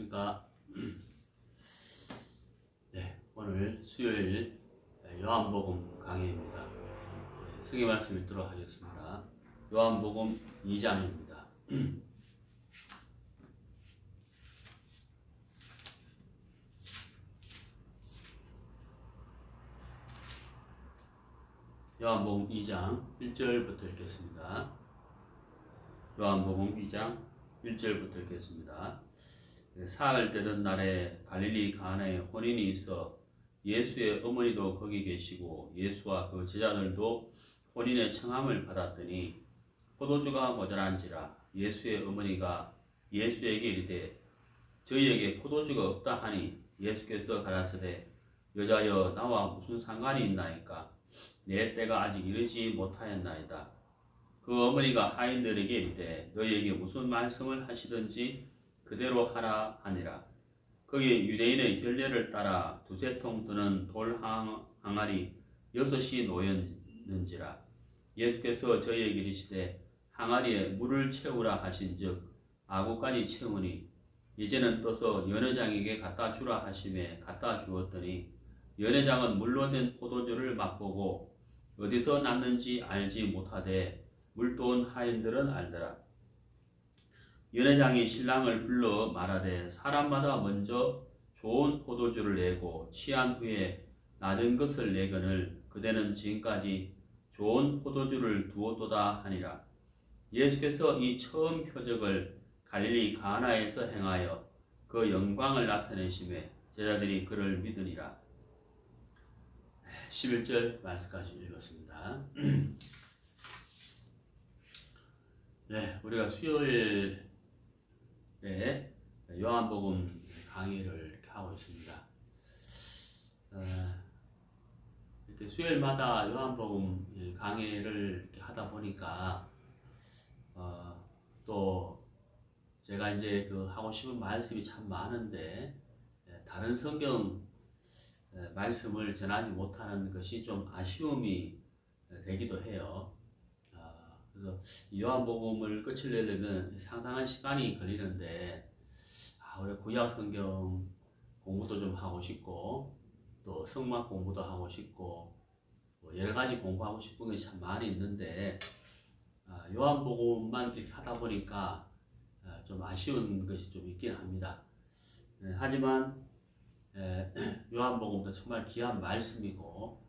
안녕하십니까. 네, 오늘 수요일 요한복음 강해입니다. 승의 말씀 읽도록 하겠습니다. 요한복음 2장입니다. 요한복음 2장 1절부터 읽겠습니다. 요한복음 2장 1절부터 읽겠습니다. 사흘 되던 날에 갈릴리 가나에 혼인이 있어 예수의 어머니도 거기 계시고 예수와 그 제자들도 혼인의 청함을 받았더니 포도주가 모자란지라 예수의 어머니가 예수에게 이르되 저희에게 포도주가 없다 하니 예수께서 가라사대 여자여 나와 무슨 상관이 있나이까 내 때가 아직 이르지 못하였나이다. 그 어머니가 하인들에게 이르되 너희에게 무슨 말씀을 하시든지 그대로 하라 하니라. 거기에 유대인의 결례를 따라 두세 통 드는 돌 항아리 6이 놓였는지라. 예수께서 저희에게 이르시되 항아리에 물을 채우라 하신즉 아구까지 채우니 이제는 떠서 연회장에게 갖다 주라 하심에 갖다 주었더니 연회장은 물로 된 포도주를 맛보고 어디서 났는지 알지 못하되 물도온 하인들은 알더라. 연회장이 신랑을 불러 말하되 사람마다 먼저 좋은 포도주를 내고 취한 후에 낮은 것을 내거늘 그대는 지금까지 좋은 포도주를 두었도다 하니라. 예수께서 이 처음 표적을 갈릴리 가나에서 행하여 그 영광을 나타내심에 제자들이 그를 믿으니라. 11절 말씀까지 읽었습니다. 네, 우리가 수요일에 요한복음 강의를 이렇게 하고 있습니다. 이렇게 수요일마다 요한복음 강의를 이렇게 하다 보니까 또 제가 이제 그 하고 싶은 말씀이 참 많은데 다른 성경 말씀을 전하지 못하는 것이 좀 아쉬움이 되기도 해요. 그래서 요한복음을 끝내려면 상당한 시간이 걸리는데 우리 구약 성경 공부도 좀 하고 싶고 또 성막 공부도 하고 싶고 여러 가지 공부하고 싶은 것이 참 많이 있는데 요한복음만 이렇게 하다 보니까 좀 아쉬운 것이 좀 있긴 합니다. 하지만 요한복음도 정말 귀한 말씀이고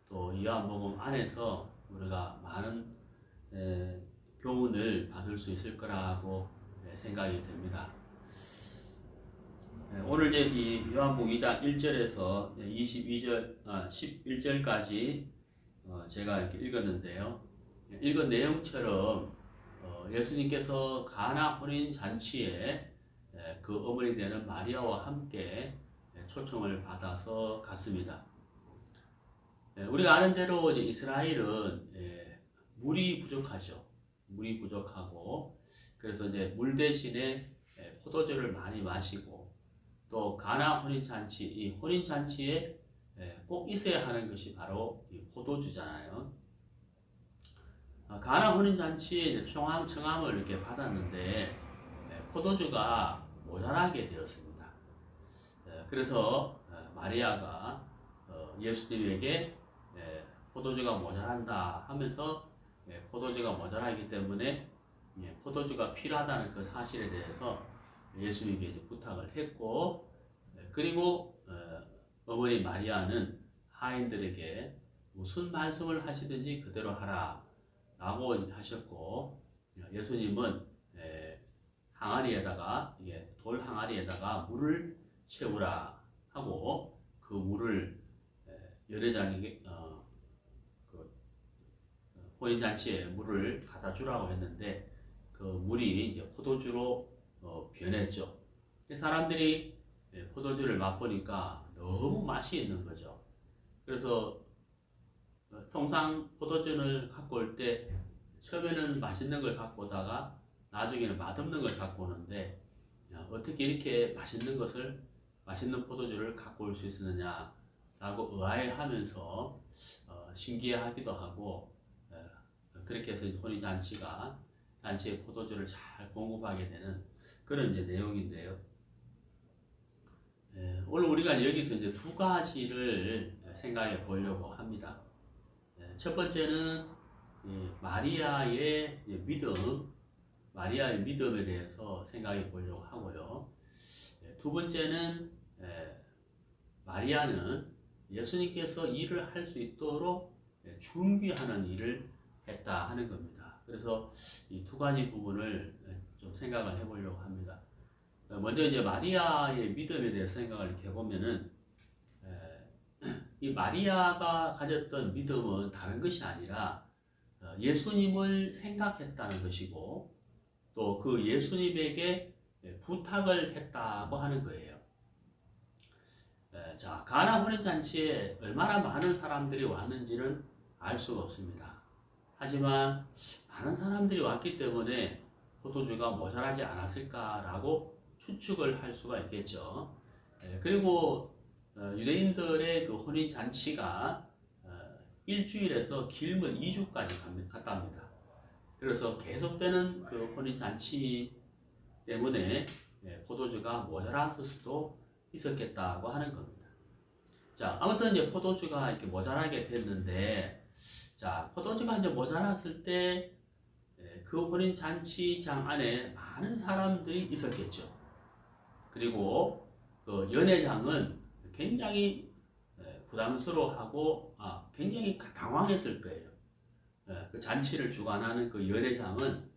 또 요한복음 안에서 우리가 많은 교훈을 받을 수 있을 거라고 생각이 됩니다. 오늘 이제 이 요한복음 2장 1절에서 11절까지 제가 이렇게 읽었는데요. 읽은 내용처럼 예수님께서 가나 혼인 잔치에 그 어머니 되는 마리아와 함께 초청을 받아서 갔습니다. 우리가 아는 대로 이제 이스라엘은 물이 부족하죠. 물이 부족하고 그래서 이제 물 대신에 포도주를 많이 마시고 또 가나 혼인잔치, 이 혼인잔치에 꼭 있어야 하는 것이 바로 이 포도주잖아요. 가나 혼인잔치에 청함을 이렇게 받았는데 포도주가 모자라게 되었습니다. 그래서 마리아가 예수님에게 포도주가 모자란다 하면서 포도주가 모자라기 때문에 포도주가 필요하다는 그 사실에 대해서 예수님께 부탁을 했고 그리고 어머니 마리아는 하인들에게 무슨 말씀을 하시든지 그대로 하라 라고 하셨고 예수님은 항아리에다가 돌 항아리에다가 물을 채우라 하고 그 물을 연회장에게 혼인잔치에 물을 갖다 주라고 했는데 그 물이 이제 포도주로 변했죠. 사람들이 포도주를 맛보니까 너무 맛이 있는 거죠. 그래서 통상 포도주를 갖고 올 때 처음에는 맛있는 걸 갖고 오다가 나중에는 맛없는 걸 갖고 오는데 어떻게 이렇게 맛있는 포도주를 갖고 올 수 있었느냐 라고 의아해하면서 신기해하기도 하고 그렇게 해서 잔치에 포도주를 잘 공급하게 되는 그런 이제 내용인데요. 오늘 우리가 여기서 이제 두 가지를 생각해 보려고 합니다. 첫 번째는 마리아의 믿음, 마리아의 믿음에 대해서 생각해 보려고 하고요. 두 번째는 마리아는 예수님께서 일을 할 수 있도록 준비하는 일을 했다 하는 겁니다. 그래서 이 두 가지 부분을 좀 생각을 해보려고 합니다. 먼저 이제 마리아의 믿음에 대해서 생각을 이렇게 해보면은 이 마리아가 가졌던 믿음은 다른 것이 아니라 예수님을 생각했다는 것이고 또 그 예수님에게 부탁을 했다고 하는 거예요. 자, 가나 혼인잔치에 얼마나 많은 사람들이 왔는지는 알 수가 없습니다. 하지만 많은 사람들이 왔기 때문에 포도주가 모자라지 않았을까라고 추측을 할 수가 있겠죠. 그리고 유대인들의 그 혼인잔치가 일주일에서 길면 2주까지 갔답니다. 그래서 계속되는 그 혼인잔치 때문에 포도주가 모자랐을 수도 있었겠다고 하는 겁니다. 자, 아무튼 이제 포도주가 이렇게 모자라게 됐는데, 자, 포도주가 이제 모자랐을 때 그 혼인잔치장 안에 많은 사람들이 있었겠죠. 그리고 그 연회장은 굉장히 부담스러워하고 굉장히 당황했을 거예요. 그 잔치를 주관하는 그 연회장은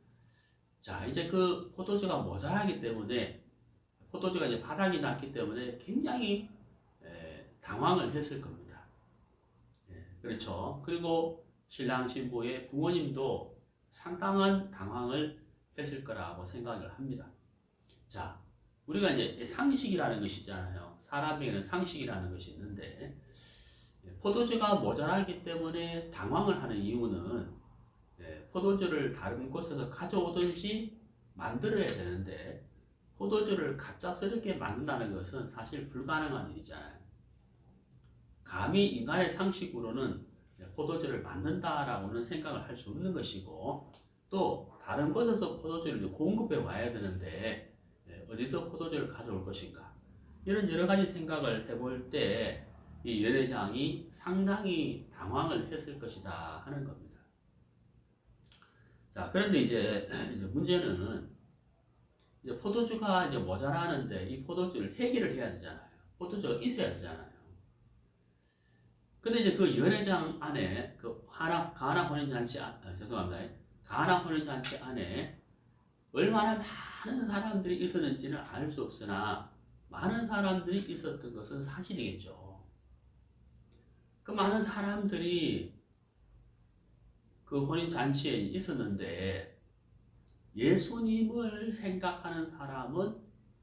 자, 이제 그 포도주가 모자라기 때문에 포도주가 이제 바닥이 났기 때문에 굉장히 당황을 했을 겁니다. 그렇죠. 그리고 신랑 신부의 부모님도 상당한 당황을 했을 거라고 생각을 합니다. 자, 우리가 이제 상식이라는 것이 있잖아요. 사람에게는 상식이라는 것이 있는데 포도주가 모자라기 때문에 당황을 하는 이유는 포도주를 다른 곳에서 가져오든지 만들어야 되는데 포도주를 갑작스럽게 만든다는 것은 사실 불가능한 일이잖아요. 감히 인간의 상식으로는 포도주를 만든다라고는 생각을 할 수 없는 것이고 또 다른 곳에서 포도주를 공급해 와야 되는데 어디서 포도주를 가져올 것인가 이런 여러 가지 생각을 해볼 때 이 연회장이 상당히 당황을 했을 것이다 하는 겁니다. 자, 그런데 이제 문제는 이제 포도주가 이제 모자라는데 이 포도주를 해결을 해야 되잖아요. 포도주가 있어야 되잖아요. 근데 이제 그 연회장 안에 그 가나 혼인잔치 죄송합니다. 가나 혼인잔치 안에 얼마나 많은 사람들이 있었는지는 알 수 없으나 많은 사람들이 있었던 것은 사실이겠죠. 그 많은 사람들이 그 혼인잔치에 있었는데 예수님을 생각하는 사람은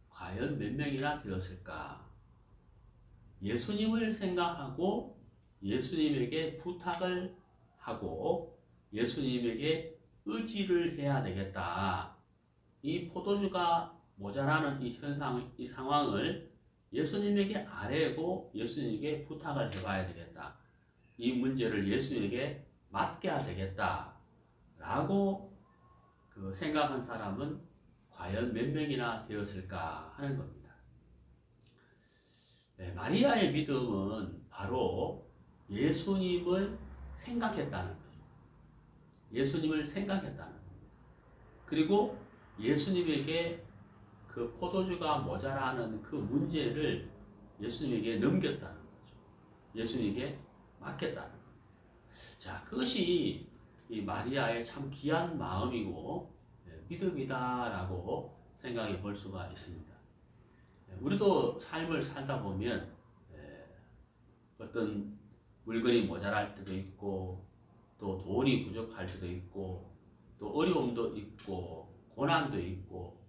과연 몇 명이나 되었을까? 예수님을 생각하고 예수님에게 부탁을 하고 예수님에게 의지를 해야 되겠다. 이 포도주가 모자라는 이 현상, 이 상황을 예수님에게 아뢰고 예수님에게 부탁을 해봐야 되겠다. 이 문제를 예수님에게 맡겨야 되겠다. 라고 그 생각한 사람은 과연 몇 명이나 되었을까 하는 겁니다. 마리아의 믿음은 바로 예수님을 생각했다는 거죠. 예수님을 생각했다는 겁니다. 그리고 예수님에게 그 포도주가 모자라는 그 문제를 예수님에게 넘겼다는 거죠. 예수님에게 맡겼다는 겁니다. 자, 그것이 이 마리아의 참 귀한 마음이고 믿음이다라고 생각해 볼 수가 있습니다. 우리도 삶을 살다 보면 어떤 물건이 모자랄 때도 있고 또 돈이 부족할 때도 있고 또 어려움도 있고 고난도 있고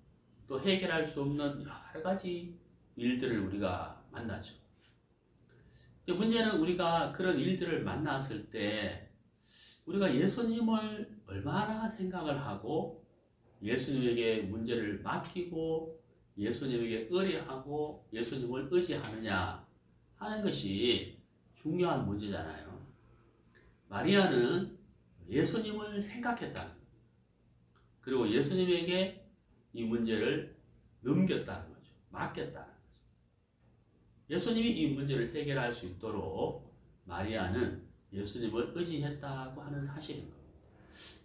또 해결할 수 없는 여러 가지 일들을 우리가 만나죠. 문제는 우리가 그런 일들을 만났을 때 우리가 예수님을 얼마나 생각을 하고 예수님에게 문제를 맡기고 예수님에게 의뢰하고 예수님을 의지하느냐 하는 것이 중요한 문제잖아요. 마리아는 예수님을 생각했다는 거예요. 그리고 예수님에게 이 문제를 넘겼다는 거죠. 맡겼다는 거죠. 예수님이 이 문제를 해결할 수 있도록 마리아는 예수님을 의지했다고 하는 사실인 겁니다.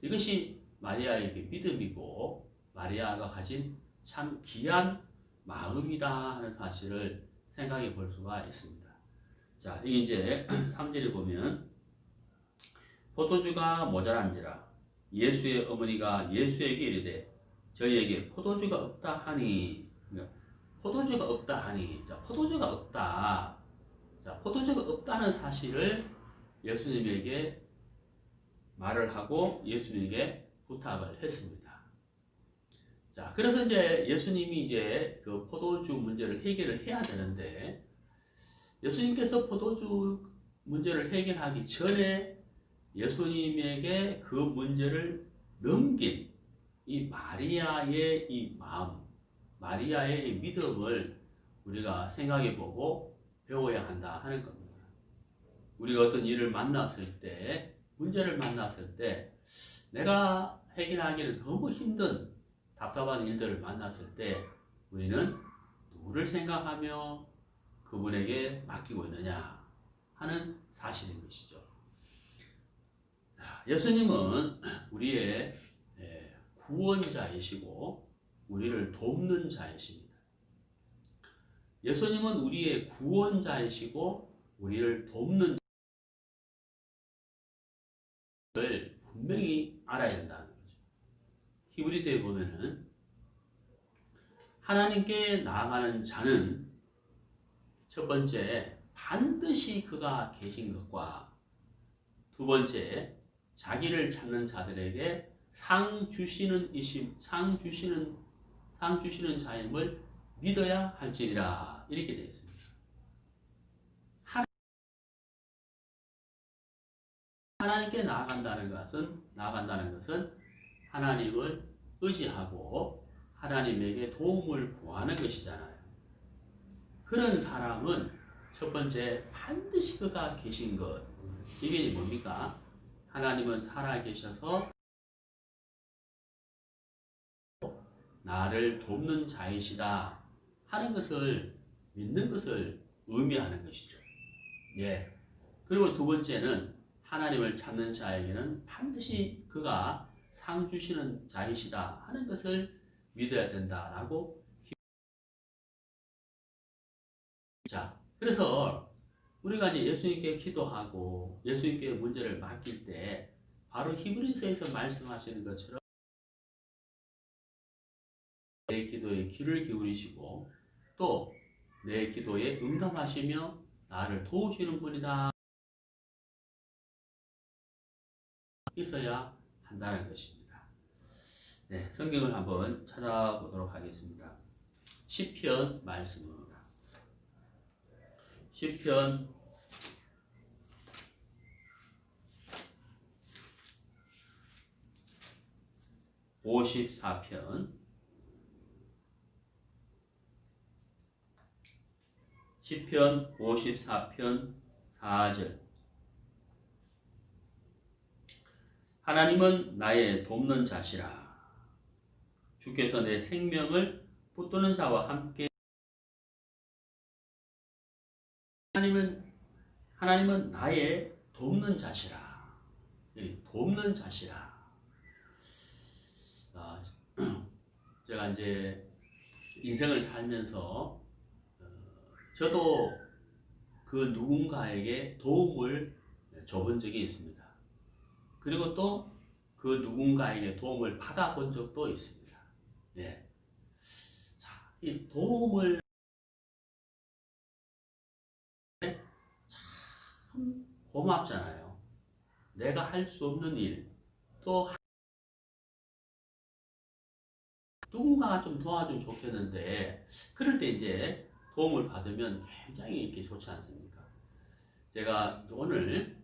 이것이 마리아에게 믿음이고 마리아가 가진 참 귀한 마음이다 하는 사실을 생각해 볼 수가 있습니다. 자, 이게 이제 3절에 보면 포도주가 모자란지라 예수의 어머니가 예수에게 이르되 저희에게 포도주가 없다 하니, 포도주가 없다 하니, 자, 포도주가 없다. 자, 포도주가 없다는 사실을 예수님에게 말을 하고 예수님에게 부탁을 했습니다. 자, 그래서 이제 예수님이 이제 그 포도주 문제를 해결을 해야 되는데, 예수님께서 포도주 문제를 해결하기 전에 예수님에게 그 문제를 넘긴 이 마리아의 이 마음, 마리아의 이 믿음을 우리가 생각해 보고 배워야 한다 하는 겁니다. 우리가 어떤 일을 만났을 때, 문제를 만났을 때, 내가 해결하기는 너무 힘든 답답한 일들을 만났을 때, 우리는 누구를 생각하며 그분에게 맡기고 있느냐 하는 사실인 것이죠. 예수님은 우리의 구원자이시고 우리를 돕는 자이십니다. 예수님은 우리의 구원자이시고 우리를 돕는 자를 분명히 알아야 된다는 거죠. 히브리서에 보면은 하나님께 나아가는 자는 첫 번째 반드시 그가 계신 것과 두 번째 자기를 찾는 자들에게 상 주시는 자임을 믿어야 할지니라 이렇게 되어 있습니다. 하나님께 나아간다는 것은 하나님을 의지하고 하나님에게 도움을 구하는 것이잖아요. 그런 사람은 첫 번째 반드시 그가 계신 것, 이게 뭡니까? 하나님은 살아계셔서 나를 돕는 자이시다 하는 것을 믿는 것을 의미하는 것이죠. 예. 그리고 두 번째는 하나님을 찾는 자에게는 반드시 그가 상 주시는 자이시다 하는 것을 믿어야 된다라고. 자, 그래서 우리가 이제 예수님께 기도하고 예수님께 문제를 맡길 때 바로 히브리서에서 말씀하시는 것처럼 내 기도에 귀를 기울이시고 또 내 기도에 응답하시며 나를 도우시는 분이다 있어야 한다는 것입니다. 네, 성경을 한번 찾아보도록 하겠습니다. 시편 말씀입니다. 시편 54편 시편 54편 4절 하나님은 나의 돕는 자시라. 주께서 내 생명을 붙드는 자와 함께 하나님은 나의 돕는 자시라. 돕는 자시라. 제가 이제 인생을 살면서 저도 그 누군가에게 도움을 줘본 적이 있습니다. 그리고 또 그 누군가에게 도움을 받아본 적도 있습니다. 예. 자, 이 도움을 참 고맙잖아요. 내가 할 수 없는 일, 또 누군가가 좀 도와주면 좋겠는데, 그럴 때 이제 도움을 받으면 굉장히 이렇게 좋지 않습니까? 제가 오늘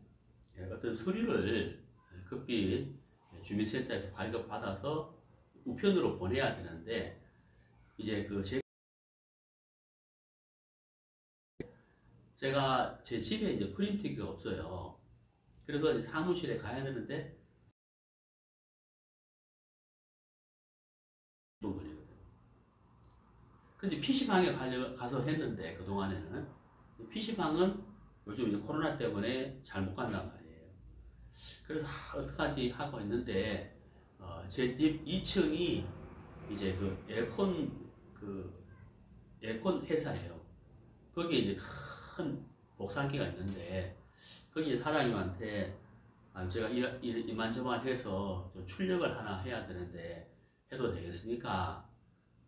어떤 서류를 급히 주민센터에서 발급받아서 우편으로 보내야 되는데, 이제 제가 제 집에 이제 프린트기가 없어요. 그래서 이제 사무실에 가야 되는데, 또 걸리거든요. 근데 PC방에 가서 했는데, 그동안에는 PC방은 요즘 이제 코로나 때문에 잘 못 간단 말이에요. 그래서 어떡하지 하고 있는데 제 집 2층이 이제 그 에어컨 회사예요. 거기에 이제 큰 복사기가 있는데 거기 사장님한테 제가 이만저만 해서 좀 출력을 하나 해야 되는데 해도 되겠습니까?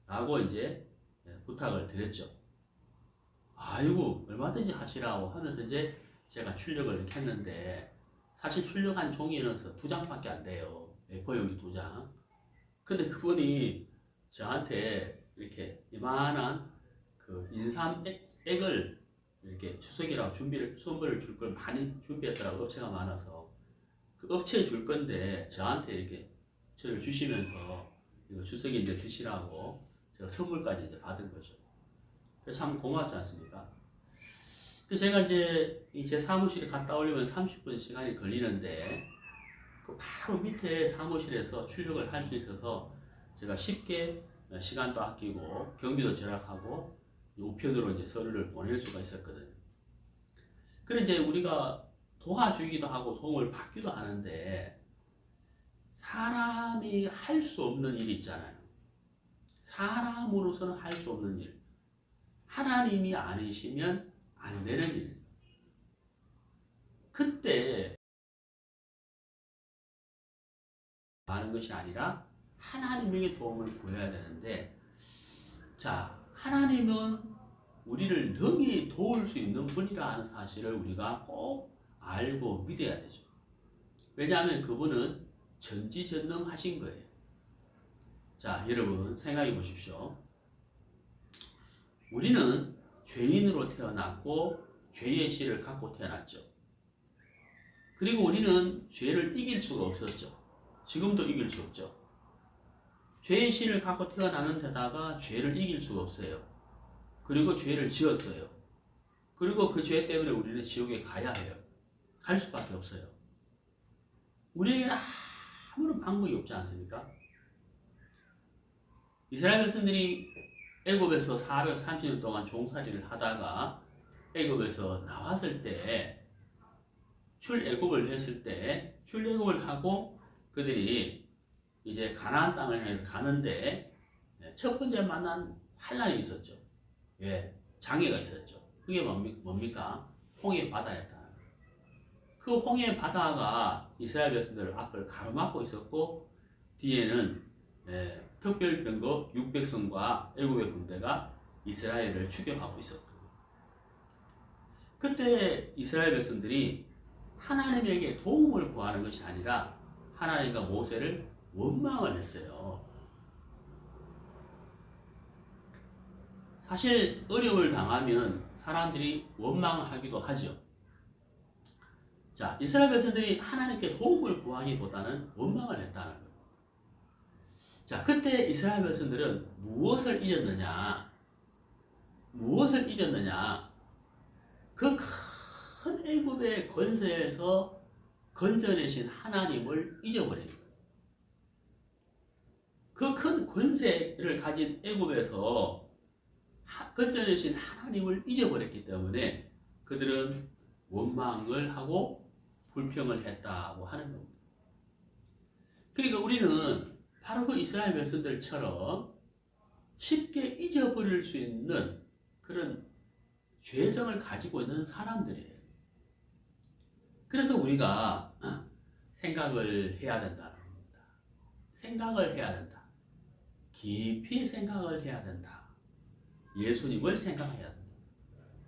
라고 이제 부탁을 드렸죠. 아이고 얼마든지 하시라고 하면서 이제 제가 출력을 이렇게 했는데 사실 출력한 종이는 2장밖에 안 돼요. A4 용지 2장. 근데 그분이 저한테 이렇게 이만한 그 인삼액을 이렇게 추석이라고 선물을 줄 걸 많이 준비했더라고요. 업체가 많아서. 그 업체에 줄 건데 저한테 이렇게 저를 주시면서 이거 추석인데 드시라고 제가 선물까지 이제 받은 거죠. 그래서 참 고맙지 않습니까? 그래서 제가 이제 제 사무실에 갔다 오려면 30분 시간이 걸리는데 그 바로 밑에 사무실에서 출력을 할 수 있어서 제가 쉽게 시간도 아끼고 경비도 절약하고 우편으로 이제 서류를 보낼 수가 있었거든요. 그래 이제 우리가 도와주기도 하고 도움을 받기도 하는데 사람이 할 수 없는 일이 있잖아요. 사람으로서는 할 수 없는 일. 하나님이 아니시면 안 되는 일. 그때 하는 것이 아니라 하나님에게 도움을 구해야 되는데 자, 하나님은 우리를 능히 도울 수 있는 분이라는 사실을 우리가 꼭 알고 믿어야 되죠. 왜냐하면 그분은 전지전능하신 거예요. 자, 여러분 생각해 보십시오. 우리는 죄인으로 태어났고 죄의 씨를 갖고 태어났죠. 그리고 우리는 죄를 이길 수가 없었죠. 지금도 이길 수 없죠. 죄의 씨를 갖고 태어나는 데다가 죄를 이길 수가 없어요. 그리고 죄를 지었어요. 그리고 그 죄 때문에 우리는 지옥에 가야 해요. 갈 수밖에 없어요. 우리에게는 아무런 방법이 없지 않습니까? 이스라엘 백성들이 애굽에서 430년 동안 종살이를 하다가 애굽에서 나왔을 때 출애굽을 했을 때 출애굽을 하고 그들이 이제 가나안 땅을 향해서 가는데 첫 번째 만난 환란이 있었죠. 왜? 장애가 있었죠. 그게 뭡니까? 홍해 바다였다. 그 홍해 바다가 이스라엘 백성들 앞을 가로막고 있었고 뒤에는 특별병거 600성과 애굽의 군대가 이스라엘을 추격하고 있었거든요. 그때 이스라엘 백성들이 하나님에게 도움을 구하는 것이 아니라 하나님과 모세를 원망을 했어요. 사실 어려움을 당하면 사람들이 원망하기도 하죠. 자, 이스라엘 백성들이 하나님께 도움을 구하기보다는 원망을 했다는 거예요. 자, 그때 이스라엘 백성들은 무엇을 잊었느냐? 무엇을 잊었느냐? 그 큰 애굽의 권세에서 건져내신 하나님을 잊어버린 거예요. 그 큰 권세를 가진 애굽에서 건져내신 하나님을 잊어버렸기 때문에 그들은 원망을 하고 불평을 했다고 하는 겁니다. 그러니까 우리는 바로 그 이스라엘 백성들처럼 쉽게 잊어버릴 수 있는 그런 죄성을 가지고 있는 사람들이에요. 그래서 우리가 생각을 해야 된다는 겁니다. 생각을 해야 된다. 깊이 생각을 해야 된다. 예수님을 생각해야 된다.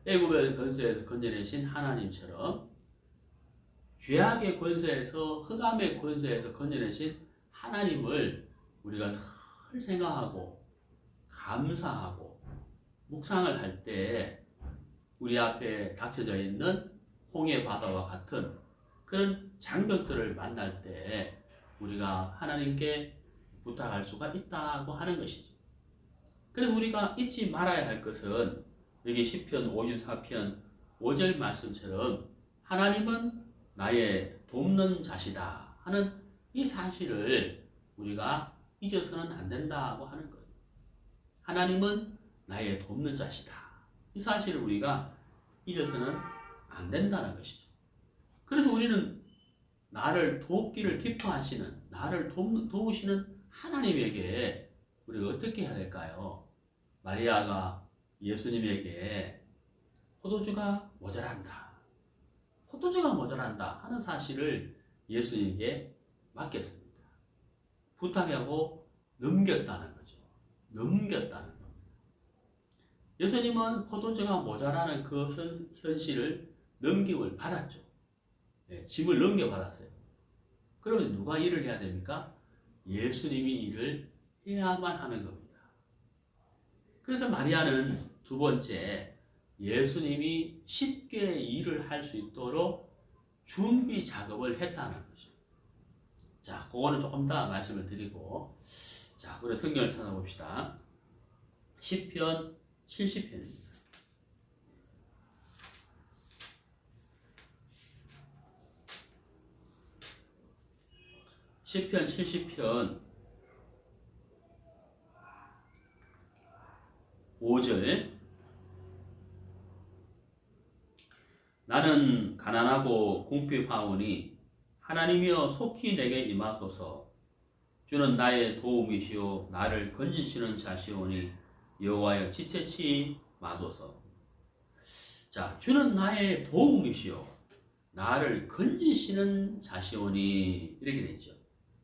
애굽의 권세에서 건져내신 하나님처럼 죄악의 권세에서 흑암의 권세에서 건져내신 하나님을 우리가 늘 생각하고 감사하고 묵상을 할 때 우리 앞에 닥쳐져 있는 홍해 바다와 같은 그런 장벽들을 만날 때 우리가 하나님께 부탁할 수가 있다고 하는 것이죠. 그래서 우리가 잊지 말아야 할 것은 여기 시편 54편 5절 말씀처럼 하나님은 나의 돕는 자시다 하는 이 사실을 우리가 잊어서는 안 된다고 하는 거예요. 하나님은 나의 돕는 자시다. 이 사실을 우리가 잊어서는 안 된다는 것이죠. 그래서 우리는 나를 돕기를 기뻐하시는, 나를 도우시는 하나님에게 우리가 어떻게 해야 될까요? 마리아가 예수님에게 포도주가 모자란다, 포도주가 모자란다 하는 사실을 예수님에게 맡겼습니다. 부탁하고 넘겼다는 거죠. 넘겼다는 겁니다. 예수님은 포도주가 모자라는 그 현실을 넘김을 받았죠. 네, 짐을 넘겨받았어요. 그러면 누가 일을 해야 됩니까? 예수님이 일을 해야만 하는 겁니다. 그래서 마리아는 두 번째, 예수님이 쉽게 일을 할 수 있도록 준비 작업을 했다는 거죠. 자, 그거는 조금 더 말씀을 드리고, 자, 그래 성경을 찾아봅시다. 시편 70편입니다. 시편 70편 5절. 나는 가난하고 궁핍하오니 하나님이여 속히 내게 임하소서. 주는 나의 도움이시오 나를 건지시는 자시오니 여호와여 지체치 마소서. 자, 주는 나의 도움이시오 나를 건지시는 자시오니 이렇게 되죠.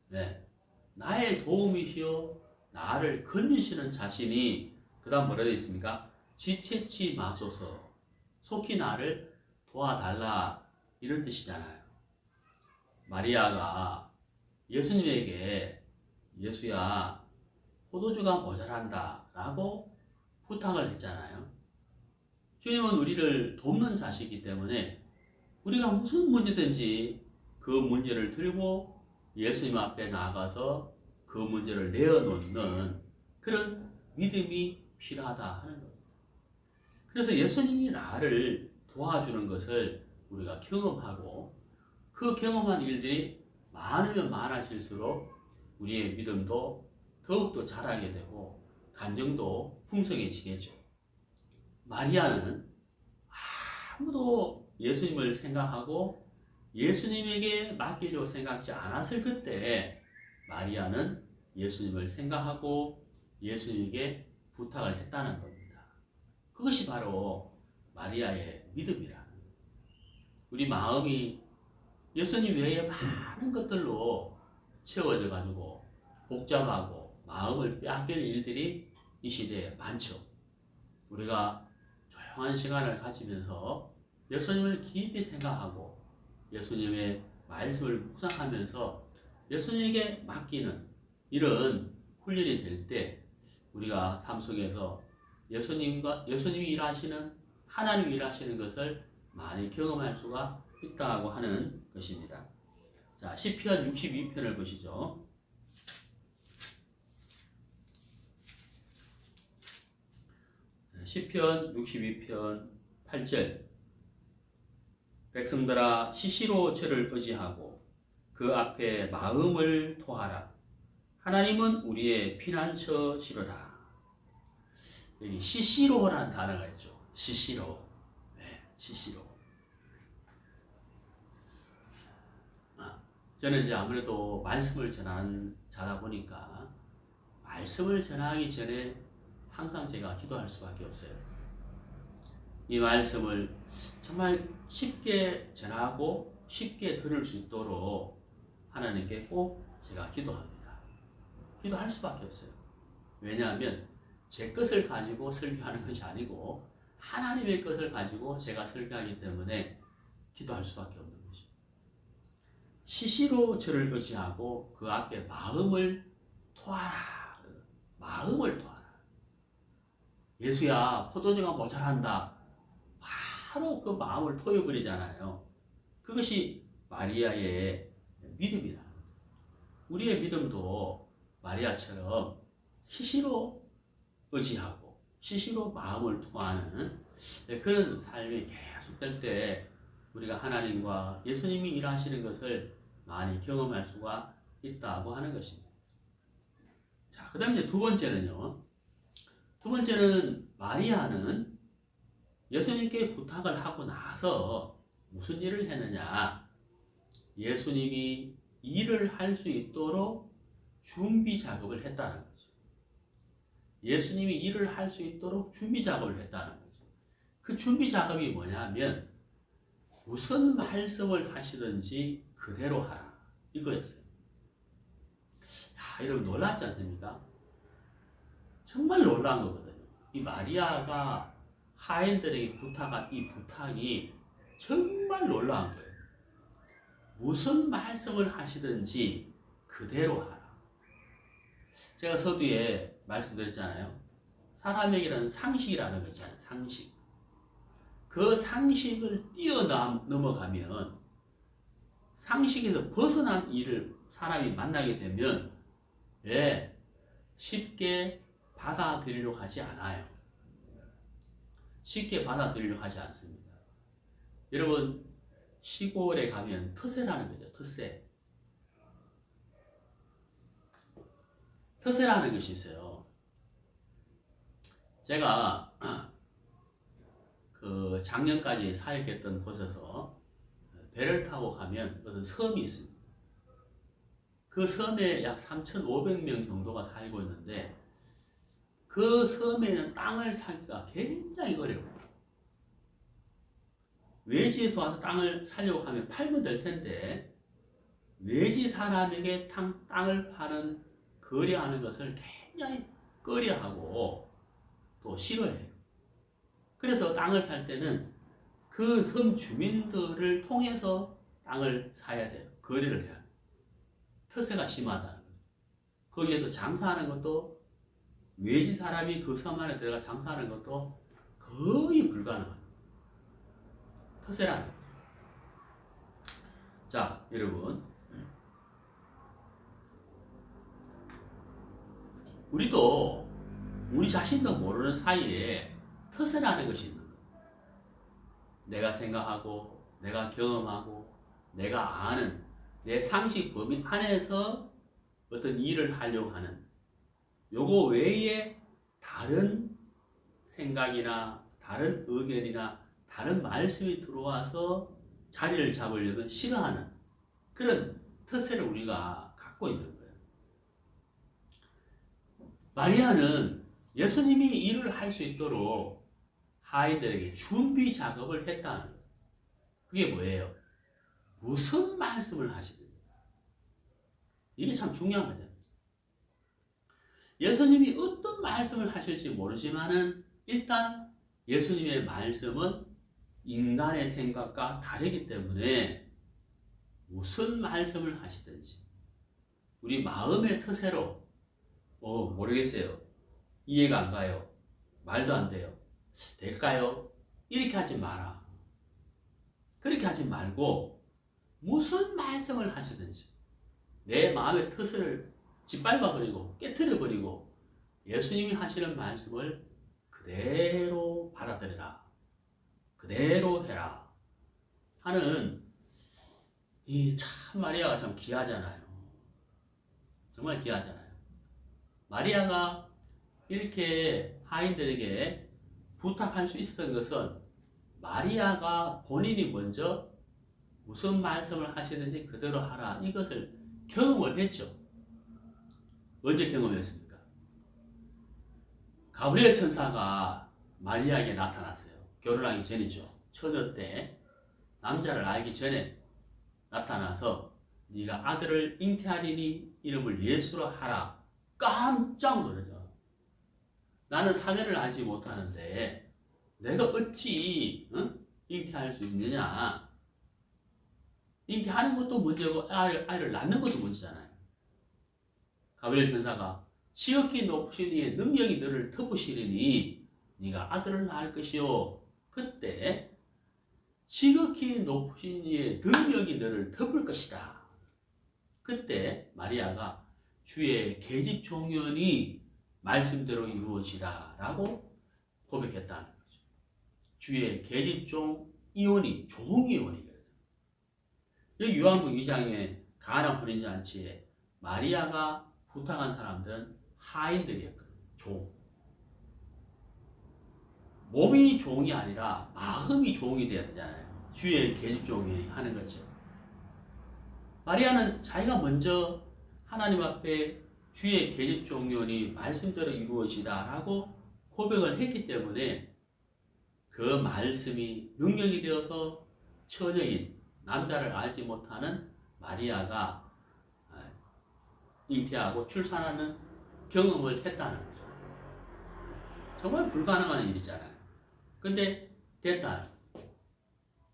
네, 나의 도움이시오 나를 건지시는 자신이 그 다음 뭐라 되어 있습니까? 지체치 마소서. 속히 나를 도와달라 이런 뜻이잖아요. 마리아가 예수님에게 예수야 포도주가 모자란다 라고 부탁을 했잖아요. 주님은 우리를 돕는 자시기 때문에 우리가 무슨 문제든지 그 문제를 들고 예수님 앞에 나아가서 그 문제를 내어놓는 그런 믿음이 필요하다 하는 겁니다. 그래서 예수님이 나를 도와주는 것을 우리가 경험하고 그 경험한 일들이 많으면 많아질수록 우리의 믿음도 더욱더 자라게 되고 간증도 풍성해지겠죠. 마리아는 아무도 예수님을 생각하고 예수님에게 맡기려고 생각지 않았을 그때 마리아는 예수님을 생각하고 예수님에게 부탁을 했다는 겁니다. 그것이 바로 마리아의 믿음이라는 거예요. 우리 마음이 예수님 외에 많은 것들로 채워져 가지고 복잡하고 마음을 빼앗길 일들이 이 시대에 많죠. 우리가 조용한 시간을 가지면서 예수님을 깊이 생각하고 예수님의 말씀을 묵상하면서 예수님에게 맡기는 이런 훈련이 될 때 우리가 삶 속에서 예수님이 일하시는 하나님이 일하시는 것을 많이 경험할 수가 있다고 하는 것입니다. 자, 시편 62편을 보시죠. 시편 62편 8절. 백성들아 시시로 저를 의지하고 그 앞에 마음을 토하라. 하나님은 우리의 피난처시로다. 여기 시시로라는 단어가 있죠. 시시로. 네, 시시로. 저는 이제 아무래도 말씀을 전하는 자다 보니까 말씀을 전하기 전에 항상 제가 기도할 수밖에 없어요. 이 말씀을 정말 쉽게 전하고 쉽게 들을 수 있도록 하나님께 꼭 제가 기도합니다. 기도할 수밖에 없어요. 왜냐하면 제 것을 가지고 설교하는 것이 아니고 하나님의 것을 가지고 제가 설교하기 때문에 기도할 수밖에 없는 거죠. 시시로 저를 의지하고 그 앞에 마음을 토하라. 마음을 토하라. 예수야 포도주가 모자란다. 바로 그 마음을 토해버리잖아요. 그것이 마리아의 믿음이다. 우리의 믿음도 마리아처럼 시시로 의지하고 시시로 마음을 토하는 그런 삶이 계속될 때 우리가 하나님과 예수님이 일하시는 것을 많이 경험할 수가 있다고 하는 것입니다. 자, 그 다음에 두 번째는요. 두 번째는 마리아는 예수님께 부탁을 하고 나서 무슨 일을 했느냐? 예수님이 일을 할 수 있도록 준비 작업을 했다는 거죠. 예수님이 일을 할 수 있도록 준비 작업을 했다는 거죠. 그 준비 작업이 뭐냐면 무슨 말씀을 하시든지 그대로 하라. 이거였어요. 야, 여러분 놀랍지 않습니까? 정말 놀라운 거거든요. 이 마리아가 하인들에게 부탁한 이 부탁이 정말 놀라운 거예요. 무슨 말씀을 하시든지 그대로 하라. 제가 서두에 말씀드렸잖아요. 사람에게는 상식이라는 거 있잖아요. 상식. 그 상식을 뛰어넘어가면 상식에서 벗어난 일을 사람이 만나게 되면 왜 쉽게 받아들이려고 하지 않아요. 쉽게 받아들이려고 하지 않습니다. 여러분 시골에 가면 터세라는 거죠. 터세. 터세라는 것이 있어요. 제가 그 작년까지 사역했던 곳에서 배를 타고 가면 어떤 섬이 있습니다. 그 섬에 약 3,500명 정도가 살고 있는데 그 섬에는 땅을 사기가 굉장히 어려워요. 외지에서 와서 땅을 사려고 하면 팔면 될 텐데 외지 사람에게 땅을 파는 거래하는 것을 굉장히 꺼려하고 또 싫어해요. 그래서 땅을 살 때는 그 섬 주민들을 통해서 땅을 사야 돼요. 거래를 해야 돼요. 터세가 심하다는 거죠. 거기에서 장사하는 것도 외지 사람이 그 섬 안에 들어가 장사하는 것도 거의 불가능합니다. 터세라는 거죠. 자, 여러분. 우리도 우리 자신도 모르는 사이에 터세라는 것이 있는 거예요. 내가 생각하고, 내가 경험하고, 내가 아는 내 상식 범위 안에서 어떤 일을 하려고 하는 요거 외에 다른 생각이나 다른 의견이나 다른 말씀이 들어와서 자리를 잡으려면 싫어하는 그런 터세를 우리가 갖고 있는 거예요. 마리아는 예수님이 일을 할 수 있도록 하인들에게 준비 작업을 했다는 거예요. 그게 뭐예요? 무슨 말씀을 하시든지. 이게 참 중요한 거죠. 예수님이 어떤 말씀을 하실지 모르지만은 일단 예수님의 말씀은 인간의 생각과 다르기 때문에 무슨 말씀을 하시든지 우리 마음의 터세로 모르겠어요. 이해가 안 가요. 말도 안 돼요. 될까요? 이렇게 하지 마라. 그렇게 하지 말고 무슨 말씀을 하시든지 내 마음의 터세를 짓밟아버리고 깨트려버리고 예수님이 하시는 말씀을 그대로 받아들여라. 그대로 해라. 하는 이 참 마리아가 참 귀하잖아요. 정말 귀하잖아요. 마리아가 이렇게 하인들에게 부탁할 수 있었던 것은 마리아가 본인이 먼저 무슨 말씀을 하시든지 그대로 하라. 이것을 경험을 했죠. 언제 경험했습니까? 가브리엘 천사가 마리아에게 나타났어요. 결혼하기 전이죠. 처녀 때 남자를 알기 전에 나타나서 네가 아들을 잉태하리니 이름을 예수로 하라. 깜짝 놀라죠. 나는 사내를 알지 못하는데 내가 어찌 잉태할 수 있느냐. 잉태하는 것도 문제고 아이를 낳는 것도 문제잖아요. 가브리엘 천사가 지극히 높으신 이의 능력이 너를 덮으시리니 네가 아들을 낳을 것이요. 그때 지극히 높으신 이의 능력이 너를 덮을 것이다. 그때 마리아가 주의 계집 종연이 말씀대로 이루어지다 라고 고백했다는 거죠. 주의 계집종 이온이 좋은 이온이 그래서 여기 요한복음 2장에 가나 불인 잔치에 마리아가 부탁한 사람들은 하인들이었거든요. 몸이 종이 아니라 마음이 종이 되어야 되잖아요. 주의 계집종이 하는 거죠. 마리아는 자기가 먼저 하나님 앞에 주의 계집종연이 말씀대로 이루어지다라고 고백을 했기 때문에 그 말씀이 능력이 되어서 처녀인 남자를 알지 못하는 마리아가 잉태하고 출산하는 경험을 했다는 거죠. 정말 불가능한 일이잖아요. 근데 됐다는 거죠.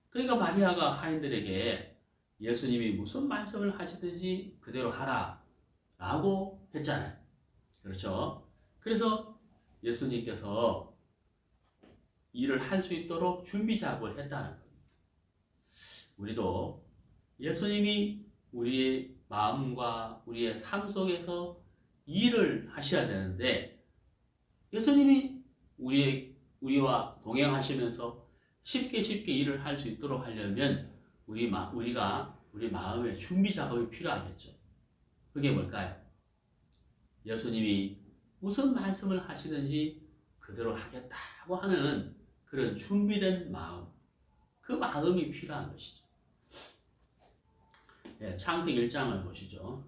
그러니까 마리아가 하인들에게 예수님이 무슨 말씀을 하시든지 그대로 하라 라고 했잖아요. 그렇죠? 그래서 예수님께서 일을 할 수 있도록 준비 작업을 했다는 겁니다. 우리도 예수님이 우리의 마음과 우리의 삶 속에서 일을 하셔야 되는데 예수님이 우리와 동행하시면서 쉽게 일을 할 수 있도록 하려면 우리가 우리 마음의 준비 작업이 필요하겠죠. 그게 뭘까요? 예수님이 무슨 말씀을 하시든지 그대로 하겠다고 하는 그런 준비된 마음, 그 마음이 필요한 것이죠. 네, 창세기 1장을 보시죠.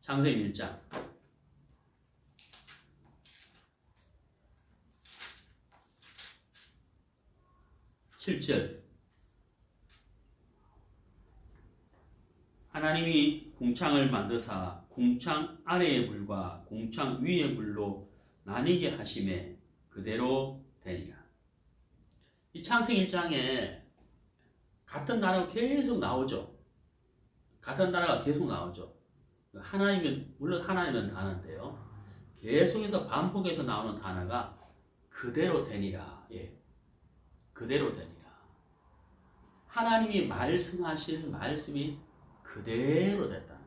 창세기 1장 7절. 하나님이 궁창을 만드사 궁창 아래의 물과 궁창 위의 물로 나뉘게 하심에 그대로 되니라. 이 창세기 1장에 같은 단어가 계속 나오죠. 같은 단어가 계속 나오죠. 하나님은, 물론 하나님은 단어인데요. 계속해서 반복해서 나오는 단어가 그대로 되니라. 예. 그대로 되니라. 하나님이 말씀하신 말씀이 그대로 됐다.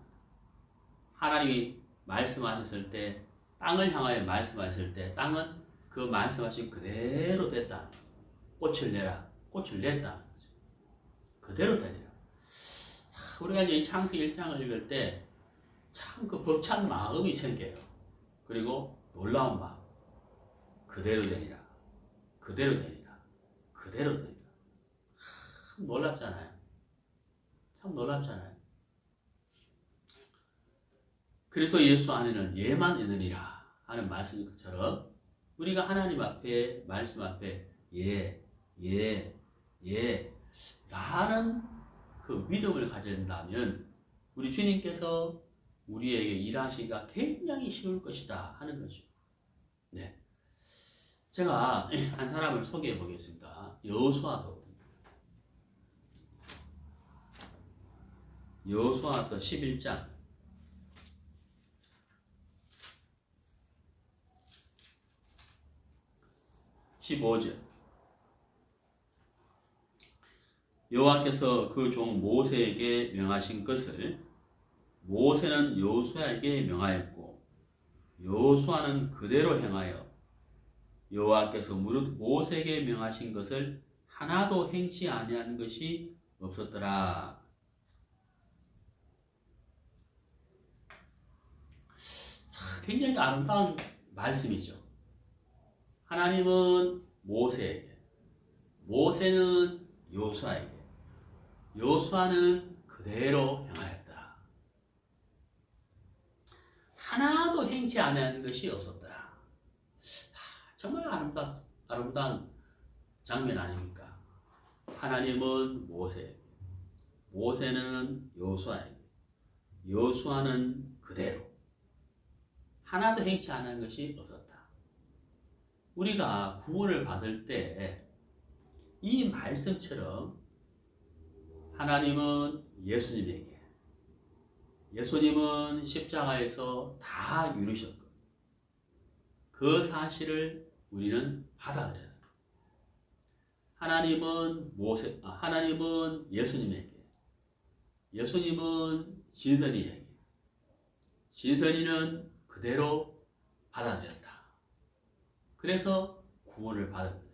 하나님이 말씀하셨을 때, 땅을 향하여 말씀하셨을 때, 땅은 그 말씀하신 그대로 됐다. 꽃을 내라. 꽃을 냈다. 그대로 되니라. 우리가 이제 이 창세기 1장을 읽을 때 참 그 벅찬 마음이 생겨요. 그리고 놀라운 마음. 그대로 되니라. 그대로 되니라. 그대로 되니라. 참 놀랍잖아요. 참 놀랍잖아요. 그리스도 예수 안에는 예만 있느니라 하는 말씀인 것처럼 우리가 하나님 앞에, 말씀 앞에 라는 그 믿음을 가진다면 우리 주님께서 우리에게 일하시기가 굉장히 쉬울 것이다 하는 거죠. 네. 제가 한 사람을 소개해 보겠습니다. 여호수아서 11장 15절. 여호와께서 그 종 모세에게 명하신 것을 모세는 여호수아에게 명하였고 여호수아는 그대로 행하여 여호와께서 무릇 모세에게 명하신 것을 하나도 행치 아니한 것이 없었더라. 굉장히 아름다운 말씀이죠. 하나님은 모세에게, 모세는 여호수아에게, 여호수아는 그대로 행하였다. 하나도 행치 않은 것이 없었더라. 정말 아름다운 장면 아닙니까? 하나님은 모세에게, 모세는 여호수아에게, 여호수아는 그대로 하나도 행치 않은 것이 없었다. 우리가 구원을 받을 때 이 말씀처럼 하나님은 예수님에게, 예수님은 십자가에서 다 이루셨고 그 사실을 우리는 받아들였어요. 하나님은 예수님에게, 예수님은 진선이에게, 진선이는 그대로 받아들였다. 그래서 구원을 받은 거예요.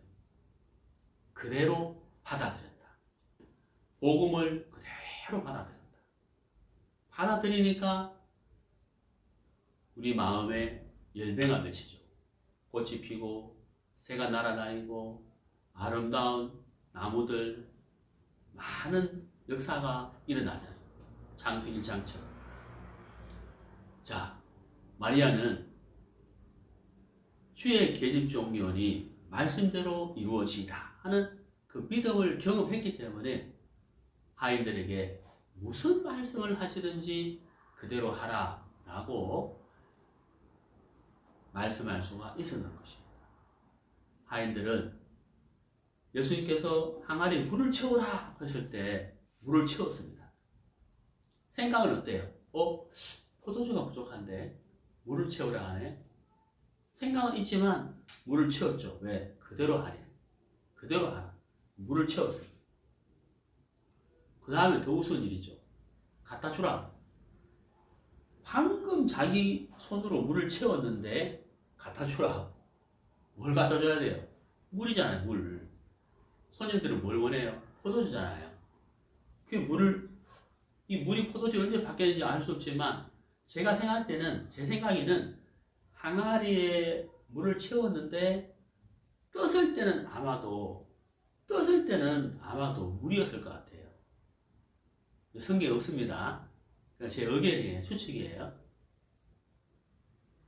그대로 받아들였다. 복음을 그대로 받아들였다. 받아들이니까 우리 마음에 열매가 맺히죠. 꽃이 피고 새가 날아다니고 아름다운 나무들 많은 역사가 일어나잖아요. 창세기 1장처럼. 자, 마리아는 주의 계집 종려니 말씀대로 이루어지다 하는 그 믿음을 경험했기 때문에 하인들에게 무슨 말씀을 하시든지 그대로 하라라고 말씀할 수가 있었던 것입니다. 하인들은 예수님께서 항아리에 물을 채우라 했을 때 물을 채웠습니다. 생각은 어때요? 포도주가 부족한데 물을 채우라 하네? 생각은 있지만 물을 채웠죠. 왜? 그대로 하래. 그대로 하라. 물을 채웠어요. 그 다음에 더 우스운 일이죠. 갖다 주라. 방금 자기 손으로 물을 채웠는데 갖다 주라. 뭘 갖다 줘야 돼요? 물이잖아요, 물. 손님들은 뭘 원해요? 포도주잖아요. 그 이 물이 포도주 언제 바뀌었는지 알 수 없지만 제가 생각할 때는, 제 생각에는 항아리에 물을 채웠는데 떴을 때는 아마도 물이었을 것 같아요. 성경에 없습니다. 제 의견이에요. 추측이에요.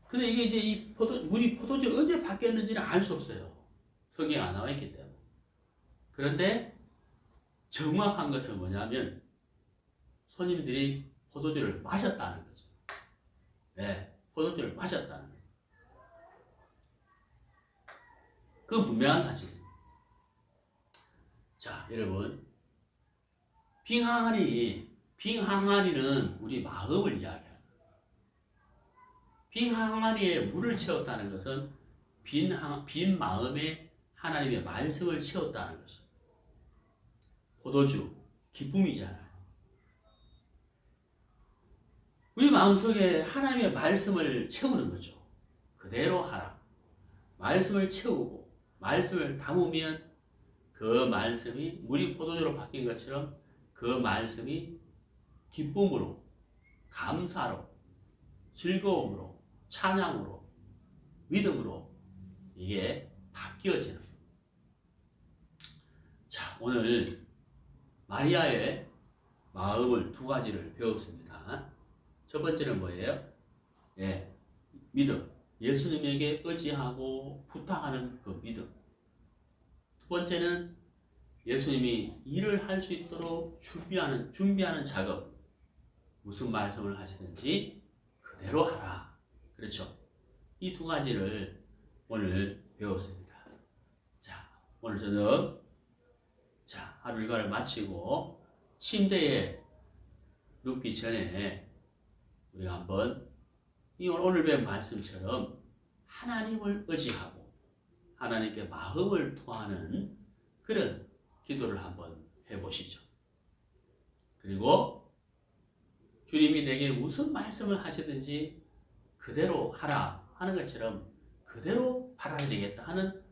근데 이게 이제 물이 포도주로 언제 바뀌었는지는 알 수 없어요. 성경에 안 나와 있기 때문에. 그런데 정확한 것은 뭐냐면 손님들이 포도주를 마셨다는 거죠. 네, 포도주를 마셨다는 거예요. 그건 분명한 사실입니다. 자, 여러분, 빈 항아리는 우리 마음을 이야기합니다. 빈 항아리에 물을 채웠다는 것은 빈 마음에 하나님의 말씀을 채웠다는 것입니다. 포도주, 기쁨이잖아요. 우리 마음속에 하나님의 말씀을 채우는 거죠. 그대로 하라. 말씀을 채우고 말씀을 담으면 그 말씀이 물이 포도주로 바뀐 것처럼 그 말씀이 기쁨으로, 감사로, 즐거움으로, 찬양으로, 믿음으로 이게 바뀌어지는. 자, 오늘 마리아의 마음을 두 가지를 배웠습니다. 첫 번째는 뭐예요? 믿음. 예수님에게 의지하고 부탁하는 그 믿음. 두 번째는 예수님이 일을 할 수 있도록 준비하는 작업. 무슨 말씀을 하시든지 그대로 하라. 그렇죠? 이 두 가지를 오늘 배웠습니다. 자, 오늘 저녁 하루 일과를 마치고 침대에 눕기 전에 우리가 한번 이 오늘 배운 말씀처럼 하나님을 의지하고 하나님께 마음을 토하는 그런 기도를 한번 해보시죠. 그리고 주님이 내게 무슨 말씀을 하시든지 그대로 하라 하는 것처럼 그대로 받아야 되겠다 하는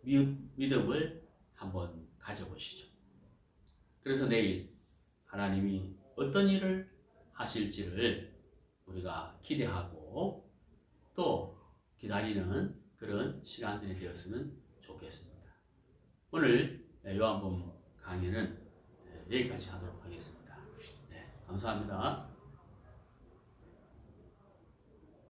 믿음을 한번 가져보시죠. 그래서 내일 하나님이 어떤 일을 하실지를 우리가 기대하고 또 기다리는 그런 시간들이 되었으면 좋겠습니다. 오늘 요한복음 강의는 여기까지 하도록 하겠습니다. 네, 감사합니다.